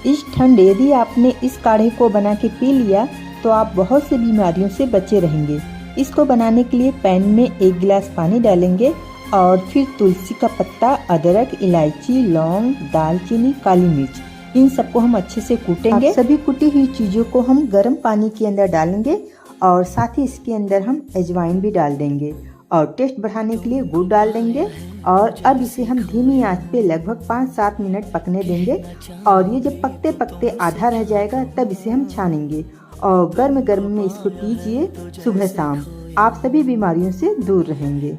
इस ठंड यदि आपने इस काढ़े को बना के पी लिया तो आप बहुत से बीमारियों से बचे रहेंगे। इसको बनाने के लिए पैन में 1 गिलास पानी डालेंगे और फिर तुलसी का पत्ता, अदरक, इलायची, लौंग, दालचीनी, काली मिर्च, इन सबको हम अच्छे से कूटेंगे। सभी कुटी हुई चीज़ों को हम गर्म पानी के अंदर डालेंगे और साथ ही इसके अंदर हम अजवाइन भी डाल देंगे और टेस्ट बढ़ाने के लिए गुड़ डाल देंगे। और अब इसे हम धीमी आंच पे लगभग 5-7 मिनट पकने देंगे और ये जब पकते पकते आधा रह जाएगा तब इसे हम छानेंगे और गर्म गर्म में इसको पीजिए सुबह शाम। आप सभी बीमारियों से दूर रहेंगे।